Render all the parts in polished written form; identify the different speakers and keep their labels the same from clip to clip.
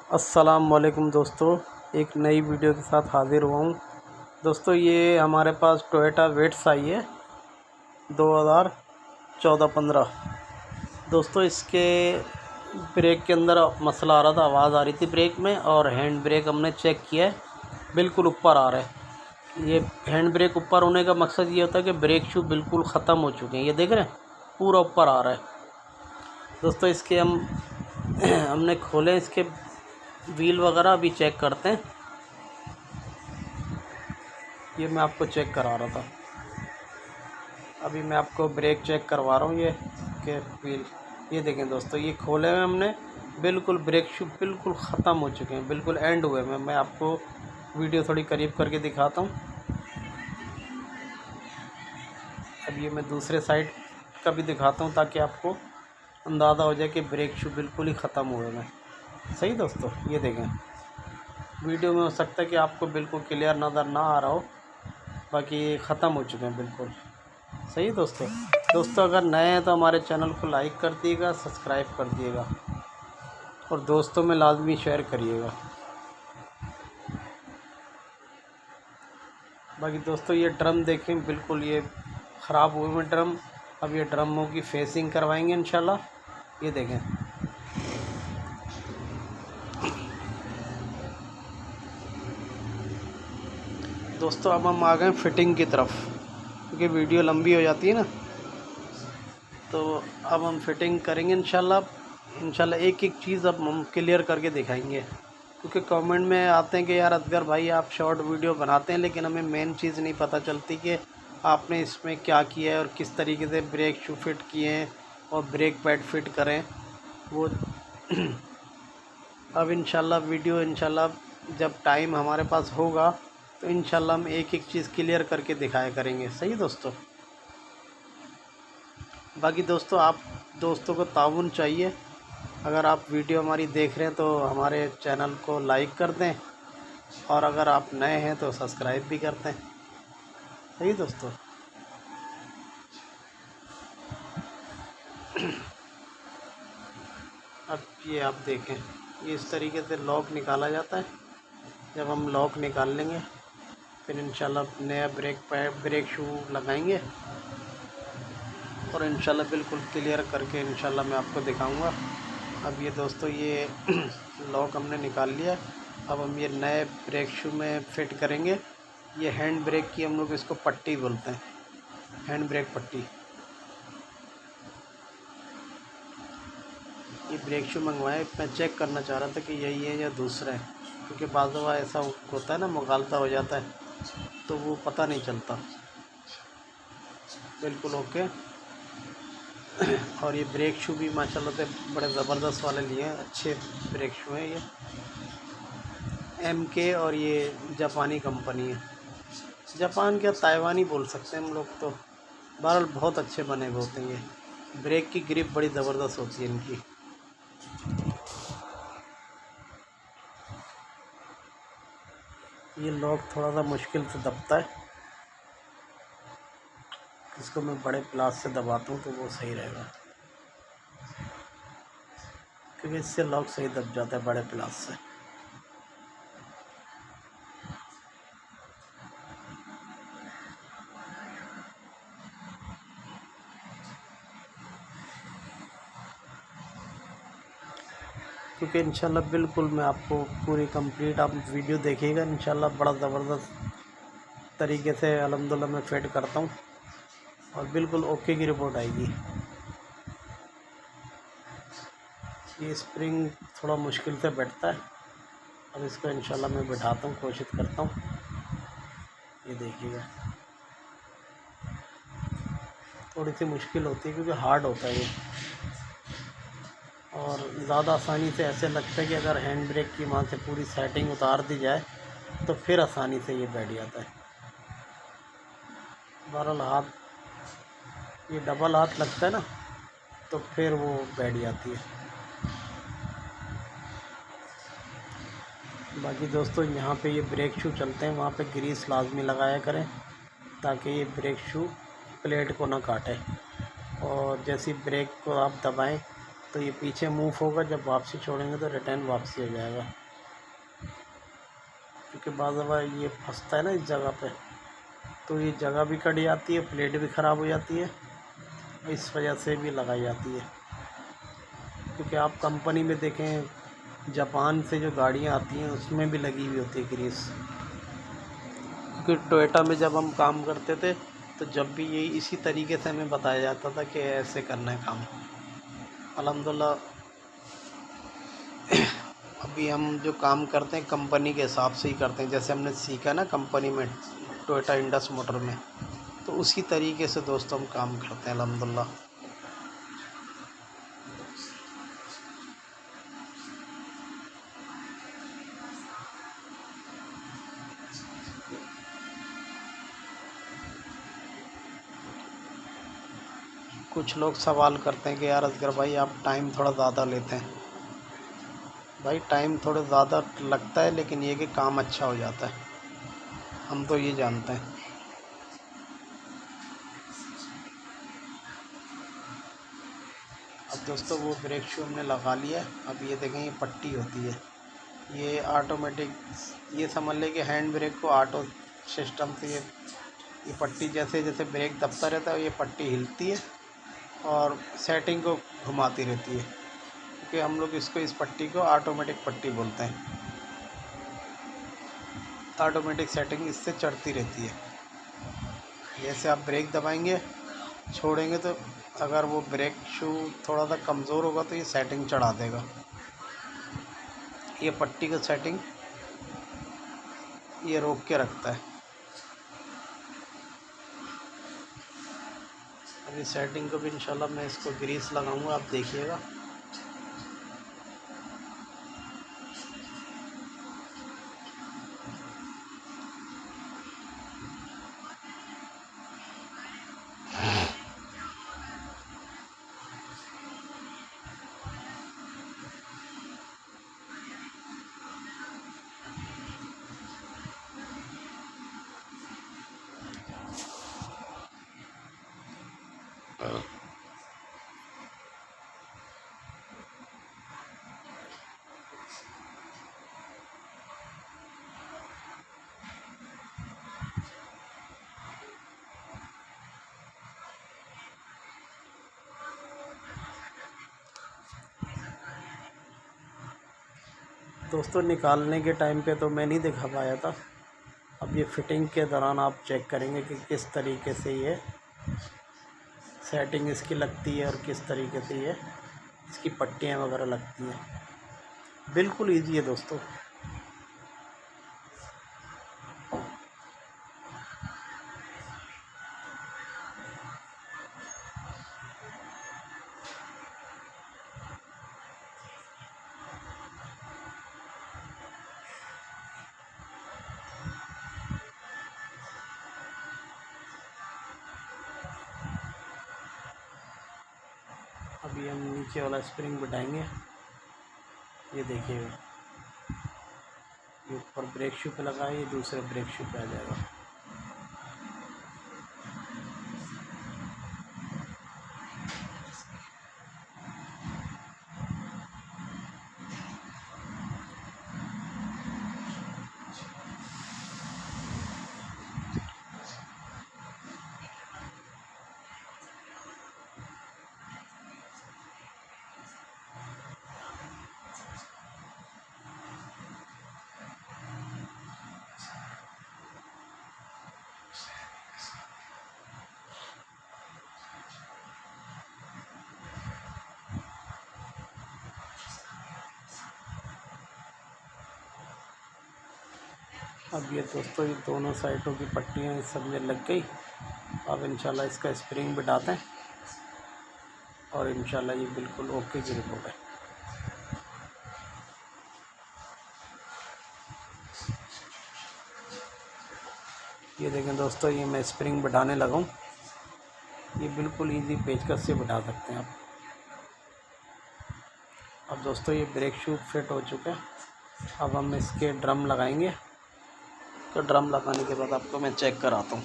Speaker 1: अस्सलाम वालेकुम दोस्तों, एक नई वीडियो के साथ हाज़िर हुआ हूँ। दोस्तों ये हमारे पास टोयोटा वेट्स आई है 2014-15। दोस्तों इसके ब्रेक के अंदर मसला आ रहा था, आवाज़ आ रही थी ब्रेक में, और हैंड ब्रेक हमने चेक किया है, बिल्कुल ऊपर आ रहा है। ये हैंड ब्रेक ऊपर होने का मकसद ये होता है कि ब्रेक शू बिल्कुल ख़त्म हो चुके हैं। ये देख रहे हैं, पूरा ऊपर आ रहा है। दोस्तों इसके हमने खोले, इसके व्हील वगैरह अभी चेक करते हैं। ये मैं आपको चेक करा रहा था, अभी मैं आपको ब्रेक चेक करवा रहा हूँ। ये के व्हील, ये देखें दोस्तों, ये खोले हुए हमने, बिल्कुल ब्रेक शू बिल्कुल ख़त्म हो चुके हैं, बिल्कुल एंड हुए हैं। मैं आपको वीडियो थोड़ी करीब करके दिखाता हूँ। अब ये मैं दूसरे साइड का भी दिखाता हूँ ताकि आपको अंदाज़ा हो जाए कि ब्रेक शू बिल्कुल ही ख़त्म हुए हैं। सही दोस्तों, ये देखें, वीडियो में हो सकता है कि आपको बिल्कुल क्लियर नज़र ना आ रहा हो, बाकी ये ख़त्म हो चुके हैं बिल्कुल। सही दोस्तों अगर नए हैं तो हमारे चैनल को लाइक कर दिएगा, सब्सक्राइब कर दिएगा और दोस्तों में लाजमी शेयर करिएगा। बाकी दोस्तों ये ड्रम देखें, बिल्कुल ये ख़राब हुए हैं ड्रम। अब ये ड्रमों की फेसिंग करवाएंगे इंशाल्लाह। ये देखें दोस्तों, अब हम आ गए फिटिंग की तरफ, क्योंकि वीडियो लंबी हो जाती है ना, तो अब हम फिटिंग करेंगे इंशाल्लाह। एक एक चीज़ अब हम क्लियर करके दिखाएंगे, क्योंकि कमेंट में आते हैं कि यार असगर भाई आप शॉर्ट वीडियो बनाते हैं, लेकिन हमें मेन चीज़ नहीं पता चलती कि आपने इसमें क्या किया है और किस तरीके से ब्रेक शू फिट किए हैं और ब्रेक पैड फिट करें वो। अब वीडियो जब टाइम हमारे पास होगा तो इंशाल्लाह हम एक एक चीज़ क्लियर करके दिखाया करेंगे। सही दोस्तों। बाकी दोस्तों आप दोस्तों को ताउन चाहिए, अगर आप वीडियो हमारी देख रहे हैं तो हमारे चैनल को लाइक कर दें, और अगर आप नए हैं तो सब्सक्राइब भी कर दें। सही दोस्तों। अब ये आप देखें, ये इस तरीके से लॉक निकाला जाता है। जब हम लॉक निकाल लेंगे फिर इंशाल्लाह नया ब्रेक शू लगाएंगे, और इंशाल्लाह बिल्कुल क्लियर करके इंशाल्लाह मैं आपको दिखाऊंगा। अब ये दोस्तों ये लॉक हमने निकाल लिया। अब हम ये नए ब्रेक शू में फ़िट करेंगे। ये हैंड ब्रेक की हम लोग इसको पट्टी बोलते हैं, हैंड ब्रेक पट्टी। ये ब्रेक शू मंगवाए, मैं चेक करना चाह रहा था कि यही है या दूसरा है, क्योंकि बाज़ दफ़ा ऐसा होता है ना, मुगालता हो जाता है तो वो पता नहीं चलता। बिल्कुल ओके। और ये ब्रेक शू भी माशाल्लाह से बड़े ज़बरदस्त वाले लिए हैं, अच्छे ब्रेक शू हैं ये, MK, और ये जापानी कंपनी है। जापान क्या ताइवानी बोल सकते हैं हम लोग तो। बहरहाल बहुत अच्छे बने हुए होते हैं ये। ब्रेक की ग्रिप बड़ी ज़बरदस्त होती है इनकी। ये लॉक थोड़ा सा मुश्किल से दबता है, इसको मैं बड़े प्लास से दबाता हूँ तो वो सही रहेगा, क्योंकि इससे लॉक सही दब जाता है बड़े प्लास से। क्योंकि इंशाल्लाह बिल्कुल मैं आपको पूरी कंप्लीट आप वीडियो देखिएगा इंशाल्लाह, बड़ा ज़बरदस्त तरीके से अल्हम्दुलिल्लाह मैं फिट करता हूँ और बिल्कुल ओके की रिपोर्ट आएगी। ये स्प्रिंग थोड़ा मुश्किल से बैठता है, अब इसको इंशाल्लाह मैं बैठाता हूँ, कोशिश करता हूँ। ये देखिएगा, थोड़ी सी मुश्किल होती है क्योंकि हार्ड होता है ये, और ज़्यादा आसानी से ऐसे लगता है कि अगर हैंड ब्रेक की वहाँ से पूरी सेटिंग उतार दी जाए तो फिर आसानी से ये बैठ जाता है। बहरहाल हाथ, ये डबल हाथ लगता है ना, तो फिर वो बैठ जाती है। बाकी दोस्तों यहाँ पे ये ब्रेक शू चलते हैं, वहाँ पे ग्रीस लाजमी लगाया करें ताकि ये ब्रेक शू प्लेट को ना काटे, और जैसी ब्रेक को आप दबाएं तो ये पीछे मूव होगा, जब वापसी छोड़ेंगे तो रिटर्न वापसी हो जाएगा, क्योंकि बार बार ये फंसता है ना इस जगह पे, तो ये जगह भी कट जाती है, प्लेट भी ख़राब हो जाती है, इस वजह से भी लगाई जाती है। क्योंकि आप कंपनी में देखें, जापान से जो गाड़ियाँ आती हैं उसमें भी लगी हुई होती है ग्रीस। क्योंकि टोयोटा में जब हम काम करते थे तो जब भी यही इसी तरीके से हमें बताया जाता था कि ऐसे करना है काम। अल्हम्दुलिल्लाह अभी हम जो काम करते हैं कंपनी के हिसाब से ही करते हैं, जैसे हमने सीखा ना कंपनी में टोयोटा इंडस मोटर में, तो उसी तरीके से दोस्तों हम काम करते हैं अल्हम्दुलिल्लाह। कुछ लोग सवाल करते हैं कि यार असगर भाई आप टाइम थोड़ा ज़्यादा लेते हैं। भाई टाइम थोड़ा ज़्यादा लगता है, लेकिन ये कि काम अच्छा हो जाता है, हम तो ये जानते हैं। अब दोस्तों वो ब्रेक शू हमने लगा लिया है। अब ये देखें ये पट्टी होती है, ये ऑटोमेटिक, ये समझ लें कि हैंड ब्रेक को ऑटो सिस्टम से ये पट्टी जैसे जैसे ब्रेक दबता रहता है ये पट्टी हिलती है और सेटिंग को घुमाती रहती है, क्योंकि हम लोग इसको इस पट्टी को ऑटोमेटिक पट्टी बोलते हैं। ऑटोमेटिक सेटिंग इससे चढ़ती रहती है। जैसे आप ब्रेक दबाएंगे छोड़ेंगे तो अगर वो ब्रेक शू थोड़ा सा कमज़ोर होगा तो ये सेटिंग चढ़ा देगा। ये पट्टी का सेटिंग ये रोक के रखता है। अभी सेटिंग को भी इंशाल्लाह मैं इसको ग्रीस लगाऊंगा, आप देखिएगा। दोस्तों निकालने के टाइम पे तो मैं नहीं दिखा पाया था, अब ये फिटिंग के दौरान आप चेक करेंगे कि किस तरीके से ये सेटिंग इसकी लगती है और किस तरीके से ये इसकी पट्टियाँ वगैरह लगती हैं। बिल्कुल ईजी है दोस्तों। अभी हम नीचे वाला स्प्रिंग बिठाएंगे, ये देखिएगा, ये ऊपर ब्रेक शू पे लगा है, ये दूसरे ब्रेक शू पे आ जाएगा। अब ये दोस्तों ये दोनों साइडों की पट्टियाँ इस सब में लग गई। अब इंशाल्लाह इसका स्प्रिंग बिठाते हैं और इंशाल्लाह ये बिल्कुल ओके की रिपोर्ट है। ये देखें दोस्तों, ये मैं स्प्रिंग बिठाने लगा हूँ। ये बिल्कुल इजी पेचकस से बिठा सकते हैं आप। अब दोस्तों ये ब्रेक शू फिट हो चुका है। अब हम इसके ड्रम लगाएंगे, तो ड्रम लगाने के बाद आपको मैं चेक कराता हूँ।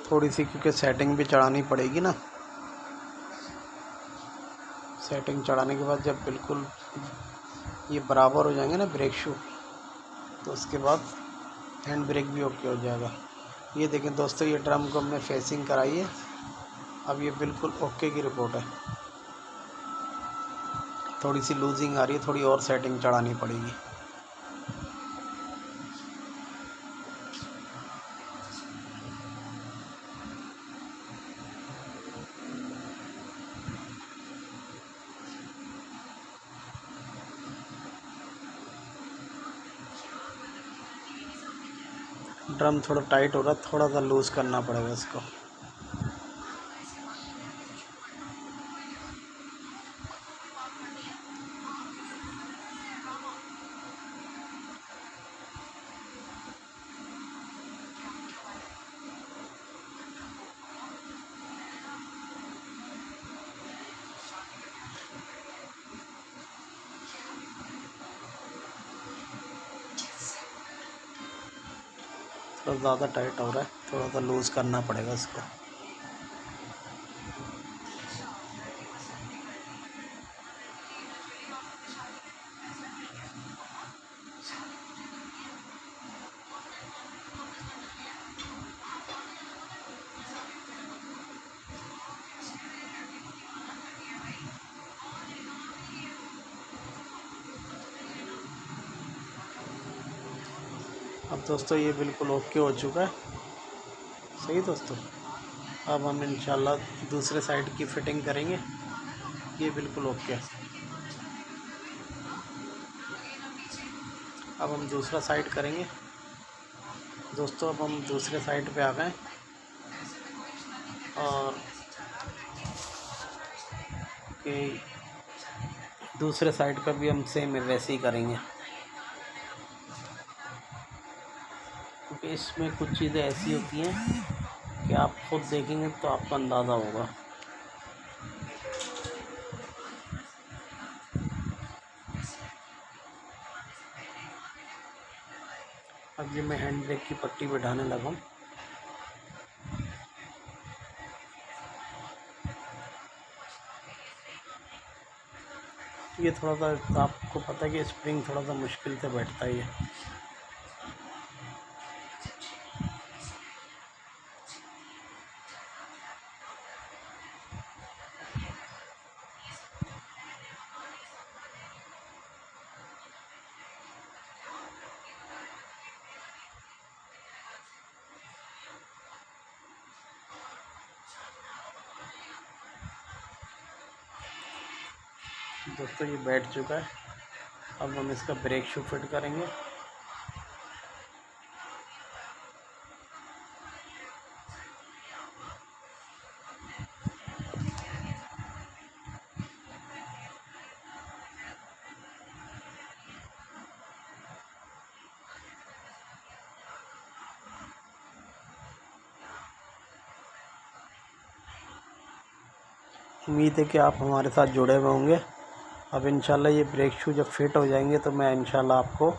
Speaker 1: थोड़ी सी, क्योंकि सेटिंग भी चढ़ानी पड़ेगी ना। सेटिंग चढ़ाने के बाद जब बिल्कुल ये बराबर हो जाएंगे ना ब्रेक शू, तो उसके बाद हैंड ब्रेक भी ओके हो जाएगा। ये देखें दोस्तों, ये ड्रम को हमने फेसिंग कराई है। अब ये बिल्कुल ओके की रिपोर्ट है। थोड़ी सी लूजिंग आ रही है, थोड़ी और सेटिंग चढ़ानी पड़ेगी। ड्रम थोड़ा टाइट हो रहा है, थोड़ा सा लूज़ करना पड़ेगा इसको। थोड़ा ज़्यादा टाइट हो रहा है, थोड़ा सा लूज़ करना पड़ेगा इसको। अब दोस्तों ये बिल्कुल ओके हो चुका है। सही दोस्तों, अब हम इंशाल्लाह दूसरे साइड की फ़िटिंग करेंगे। ये बिल्कुल ओके है। अब हम दूसरा साइड करेंगे दोस्तों। अब हम दूसरे साइड पे आ गए और कि दूसरे साइड का भी हम सेम वैसे ही करेंगे, क्योंकि इसमें कुछ चीज़ें ऐसी होती हैं कि आप खुद देखेंगे तो आपको अंदाज़ा होगा। अब ये मैं हैंड ब्रेक की पट्टी बैठाने लगा हूँ। ये थोड़ा सा आपको पता है कि स्प्रिंग थोड़ा सा मुश्किल से बैठता ही है। दोस्तों ये बैठ चुका है। अब हम इसका ब्रेक शू फिट करेंगे। उम्मीद है कि आप हमारे साथ जुड़े हुए होंगे। अब इंशाल्लाह ये ब्रेक शू जब फिट हो जाएंगे तो मैं इंशाल्लाह आपको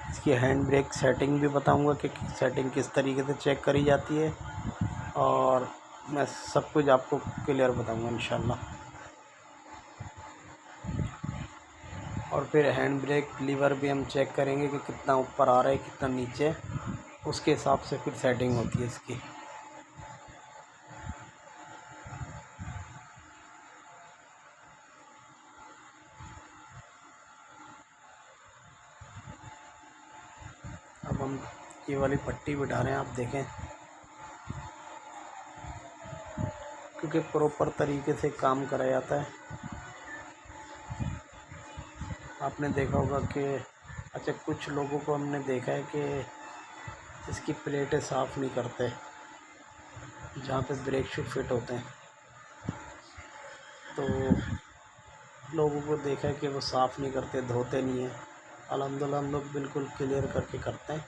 Speaker 1: इसकी हैंड ब्रेक सेटिंग भी बताऊंगा कि सेटिंग किस तरीके से चेक करी जाती है, और मैं सब कुछ आपको क्लियर बताऊंगा इंशाल्लाह। और फिर हैंड ब्रेक लीवर भी हम चेक करेंगे कि कितना ऊपर आ रहा है, कितना नीचे, उसके हिसाब से फिर सेटिंग होती है इसकी। अब हम ये वाली पट्टी बिठा रहे हैं, आप देखें, क्योंकि प्रॉपर तरीके से काम करा जाता है। आपने देखा होगा कि अच्छा, कुछ लोगों को हमने देखा है कि इसकी प्लेटें साफ़ नहीं करते जहाँ पे ब्रेक शू फिट होते हैं, तो लोगों को देखा है कि वो साफ़ नहीं करते, धोते नहीं हैं। अल्हम्दुलिल्लाह हम लोग बिल्कुल क्लियर करके करते हैं,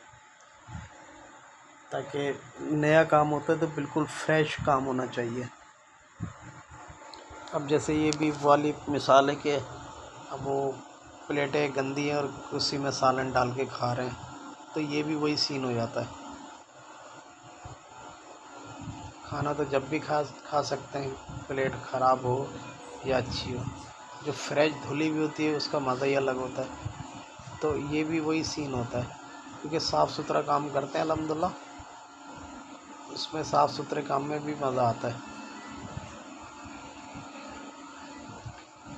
Speaker 1: ताकि नया काम होता है तो बिल्कुल फ्रेश काम होना चाहिए। अब जैसे ये भी वाली मिसाल है कि अब वो प्लेटें गंदी हैं और उसी में सालन डाल के खा रहे हैं, तो ये भी वही सीन हो जाता है। खाना तो जब भी खा सकते हैं, प्लेट ख़राब हो या अच्छी हो। जो फ्रेश धुली हुई होती है उसका मज़ा ही अलग होता है। तो ये भी वही सीन होता है, क्योंकि साफ़ सुथरा काम करते हैं अल्हम्दुलिल्लाह, उसमें साफ़ सुथरे काम में भी मज़ा आता है।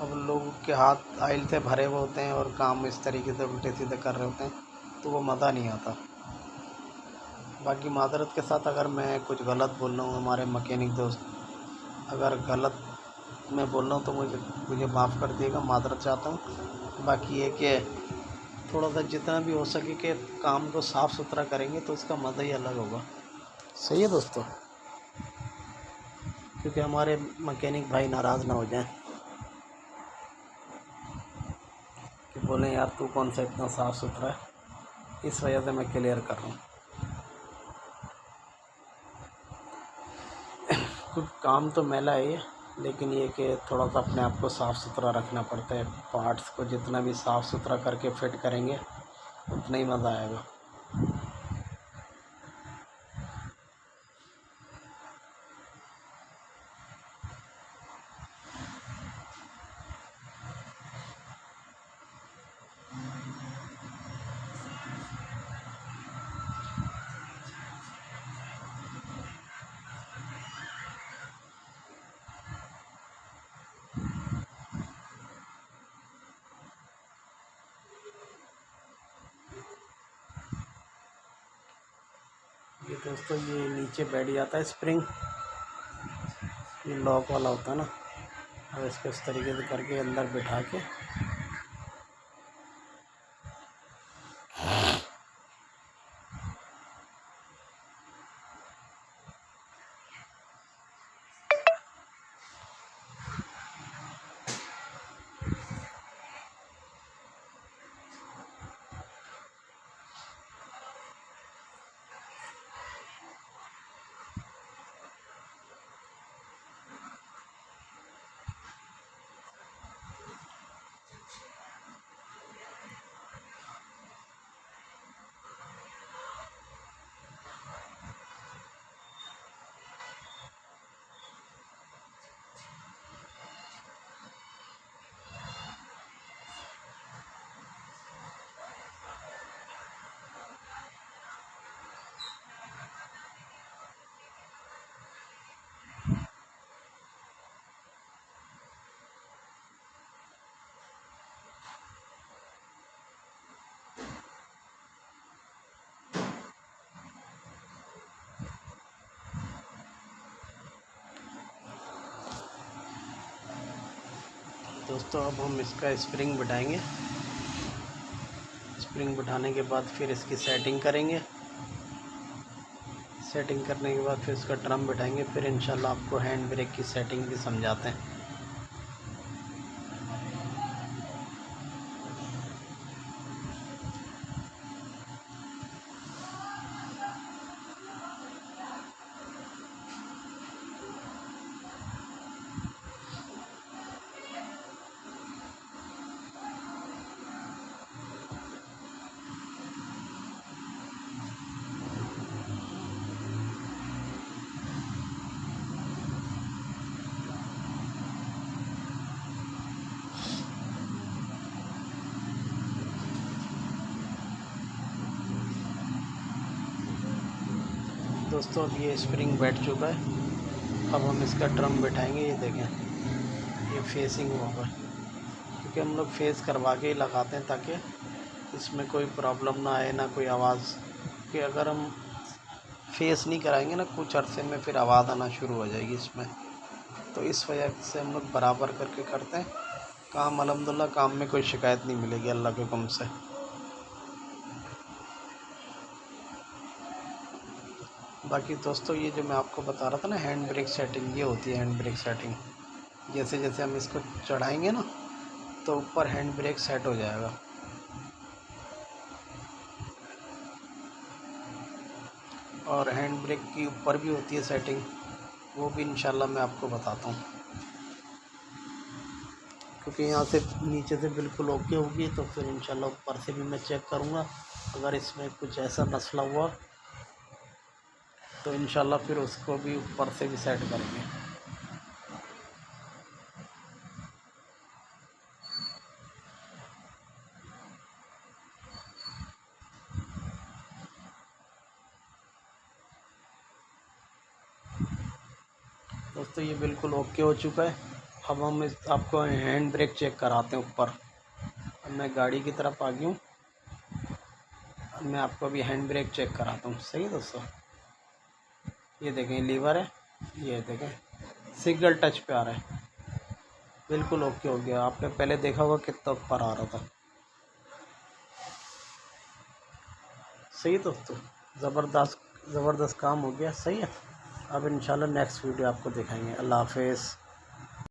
Speaker 1: अब लोगों के हाथ आयल से भरे हुए होते हैं और काम इस तरीके से उल्टे सीधे कर रहे होते हैं, तो वो मज़ा नहीं आता। बाकी माज़रत के साथ अगर मैं कुछ गलत बोल रहा हूँ हमारे मैकेनिक दोस्त, अगर गलत मैं बोल रहा हूँ तो मुझे माफ़ कर दिएगा, माज़रत चाहता हूँ। बाकी ये कि थोड़ा सा जितना भी हो सके कि काम को साफ़ सुथरा करेंगे तो उसका मज़ा ही अलग होगा। सही है दोस्तों, क्योंकि हमारे मैकेनिक भाई नाराज़ ना हो जाएं कि बोलें यार तू कौन सा इतना साफ़ सुथरा है। इस वजह से मैं क्लियर कर रहा हूँ। कुछ काम तो मैला है ये, लेकिन ये कि थोड़ा सा अपने आप को साफ़ सुथरा रखना पड़ता है। पार्ट्स को जितना भी साफ़ सुथरा करके फिट करेंगे उतना ही मज़ा आएगा। ये दोस्तों ये नीचे बैठ जाता है स्प्रिंग, ये लॉक वाला होता है ना, और इसको इस तरीके से करके अंदर बिठा के दोस्तों अब हम इसका स्प्रिंग बिठाएंगे। स्प्रिंग बिठाने के बाद फिर इसकी सेटिंग करेंगे। सेटिंग करने के बाद फिर इसका ड्रम बिठाएंगे। फिर इंशाल्लाह आपको हैंड ब्रेक की सेटिंग भी समझाते हैं। दोस्तों अब ये स्प्रिंग बैठ चुका है। अब हम इसका ड्रम बिठाएंगे। ये देखें ये फेसिंग होगा, क्योंकि हम लोग फेस करवा के ही लगाते हैं ताकि इसमें कोई प्रॉब्लम ना आए, ना कोई आवाज़। कि अगर हम फेस नहीं कराएंगे ना कुछ अरसे में फिर आवाज़ आना शुरू हो जाएगी इसमें। तो इस वजह से हम लोग बराबर करके करते हैं काम। अल्हम्दुलिल्लाह काम में कोई शिकायत नहीं मिलेगी अल्लाह के हुक्म से। बाकी दोस्तों ये जो मैं आपको बता रहा था ना हैंड ब्रेक सेटिंग, ये होती है हैंड ब्रेक सेटिंग। जैसे जैसे हम इसको चढ़ाएंगे ना तो ऊपर हैंड ब्रेक सेट हो जाएगा। और हैंड ब्रेक की ऊपर भी होती है सेटिंग, वो भी इंशाल्लाह मैं आपको बताता हूँ। क्योंकि यहाँ से नीचे से बिल्कुल ओके होगी तो फिर इंशाल्लाह ऊपर से भी मैं चेक करूँगा। अगर इसमें कुछ ऐसा मसला हुआ तो इंशाल्लाह फिर उसको भी ऊपर से भी सेट करेंगे। दोस्तों ये बिल्कुल ओके हो चुका है। अब हम आपको हैंड ब्रेक चेक कराते हैं ऊपर। अब मैं गाड़ी की तरफ आ गई हूँ। अब मैं आपको अभी हैंड ब्रेक चेक कराता हूँ। सही है दोस्तों, ये देखें लीवर है, ये देखें सिंगल टच पे आ रहा है, बिल्कुल ओके हो गया। आपने पहले देखा होगा कितना ऊपर आ रहा था। सही है दोस्तों, ज़बरदस्त काम हो गया। सही है। अब इंशाल्लाह नेक्स्ट वीडियो आपको दिखाएंगे। अल्लाह हाफिज़।